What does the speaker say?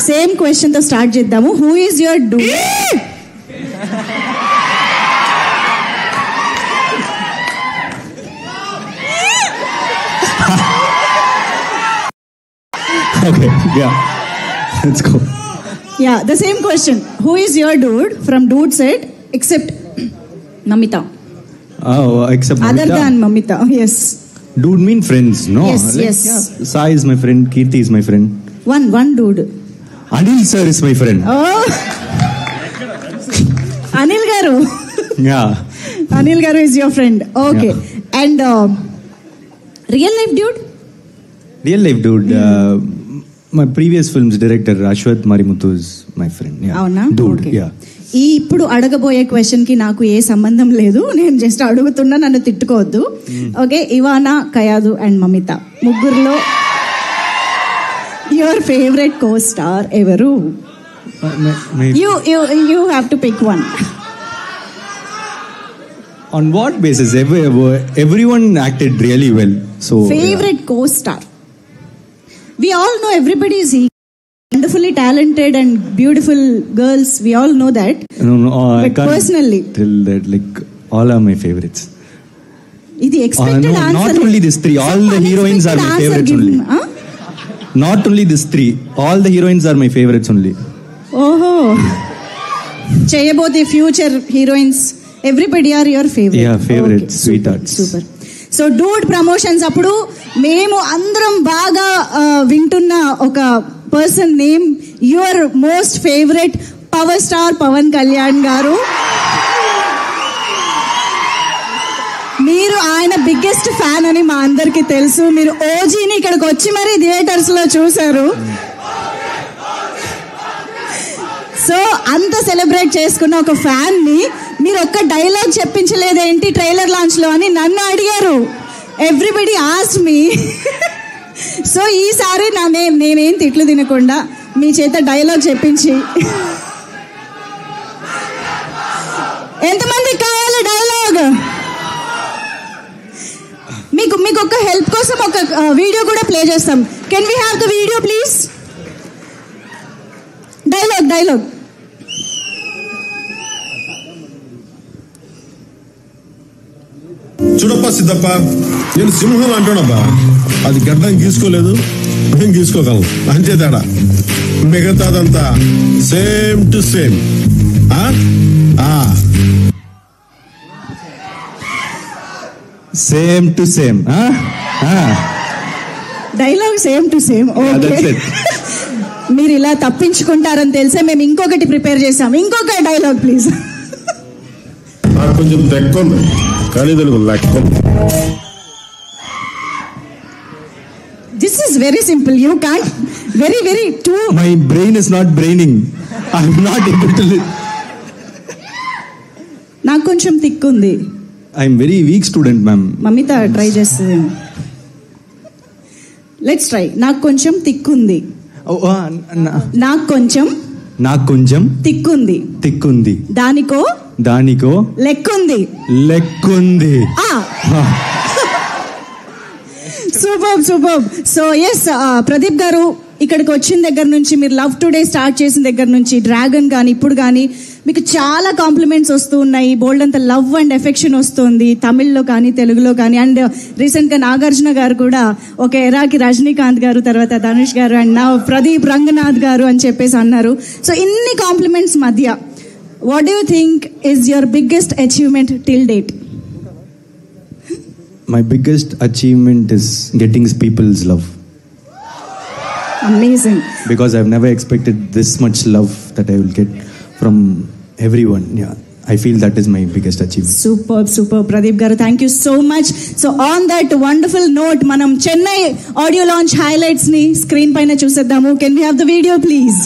Same question తో start చేద్దాము. Who is your Dude? Okay, yeah. Let's go. Yeah, the same question. Who is your dude from dude set except Mamita? Oh, except Mamita. Other than Mamita, yes. Dude mean friends, no? Yes, yes. Yeah. Sai is my friend, Kirti is my friend. One dude. Anil sir is my friend. Oh. Anil garu. Yeah. Anil garu is your friend. Okay. Yeah. And real life dude? Real life dude. My previous film's director Ashwath Marimuthu is my friend. Yeah. Avuna? Dude, okay. yeah. ఇప్పుడు అడగబోయే question కి నాకు ఏ సంబంధం లేదు, నేను just అడుగుతున్నా, నన్ను తిట్టుకోవద్దు. Okay, ఇవానా, Kayadu and Mamitha ముగ్గురులో your favourite co star ఎవరు? You have to pick one. On what basis? Everyone acted really well. So favorite co-star. We all know everybody is wonderfully talented and beautiful girls. We all know that. No, but I can't personally tell that. Like all are my favorites. Idi expected no, answer. Not only these three. All the heroines are my favorites only. Not only these three. All the heroines are my favorites only. Oh. Cheyabothe future heroines. Everybody are your favorite. Yeah, favorite, okay. Sweethearts. Super. So dude promotions అప్పుడు మేము అందరం బాగా వింటున్న ఒక person name, your most favourite power star Pavan Kalyan garu. మీరు ఆయన biggest fan అని మా అందరికి తెలుసు. మీరు ఓజీని ఇక్కడికి వచ్చి మరి థియేటర్స్ లో చూసారు. సో అంత సెలబ్రేట్ చేసుకున్న ఒక ఫ్యాన్ ని మీరు ఒక్క డైలాగ్ చెప్పించలేదేంటి ట్రైలర్ లాంచ్ లో అని నన్ను అడిగారు. Everybody asked me. సో ఈసారి నేనేం తిట్లు తినకుండా మీ చేత డైలాగ్ చెప్పించి, ఎంతమందికి కావాలి డైలాగ్? మీకు ఒక హెల్ప్ కోసం ఒక వీడియో కూడా ప్లే చేస్తాం. Can we have the video please? Dialogue చూడప్ప సిద్ధప్ప, నేను సింహం అంటున్నాబ్బా. అది గడ్డం గీసుకోలేదు, మేము గీసుకోగలం, అంతే తేడా. మిగతాదంతా same to same. Same to same. Dialogue same to same. మీరు ఇలా తప్పించుకుంటారని తెలిసే మేము ఇంకొకటి ప్రిపేర్ చేసాం. ఇంకొక డైలాగ్ ప్లీజ్. కొంచెం తెక్కుంది కానీ దానికి లెక్క. This is very simple. You can't very too. My brain is not braining. I am not able to. నాకు కొంచెం తిక్కుంది. I am very weak student, ma'am. Mamitha try చేస్తుంది. Let's try. నాకు కొంచెం తిక్కుంది. నాకు కొంచెం తిక్కుంది. దానికో లెక్కుంది. సూపర్. సో ఎస్, ప్రదీప్ గారు ఇక్కడికి వచ్చిన దగ్గర నుంచి, మీరు లవ్ టుడే స్టార్ట్ చేసిన దగ్గర నుంచి, డ్రాగన్ కానీ ఇప్పుడు కానీ మీకు చాలా కాంప్లిమెంట్స్ వస్తూ ఉన్నాయి. బోల్డ్ అంత లవ్ అండ్ ఎఫెక్షన్ వస్తుంది, తమిళ్లో కానీ తెలుగులో కానీ. అండ్ రీసెంట్ గా నాగార్జున గారు కూడా ఒక ఎరాకి రజనీకాంత్ గారు, తర్వాత ధనుష్ గారు, అండ్ నా ప్రదీప్ రంగనాథ్ గారు అని చెప్పేసి అన్నారు. సో ఇన్ని కాంప్లిమెంట్స్ మధ్య what do you think is your biggest achievement till date? My biggest achievement is getting people's love. Amazing. Because I've never expected this much love that I will get from everyone. Yeah, I feel that is my biggest achievement. Super Pradeep garu, thank you so much. So on that wonderful note, manam Chennai audio launch highlights ni screen paina chuseddamu. Can we have the video please?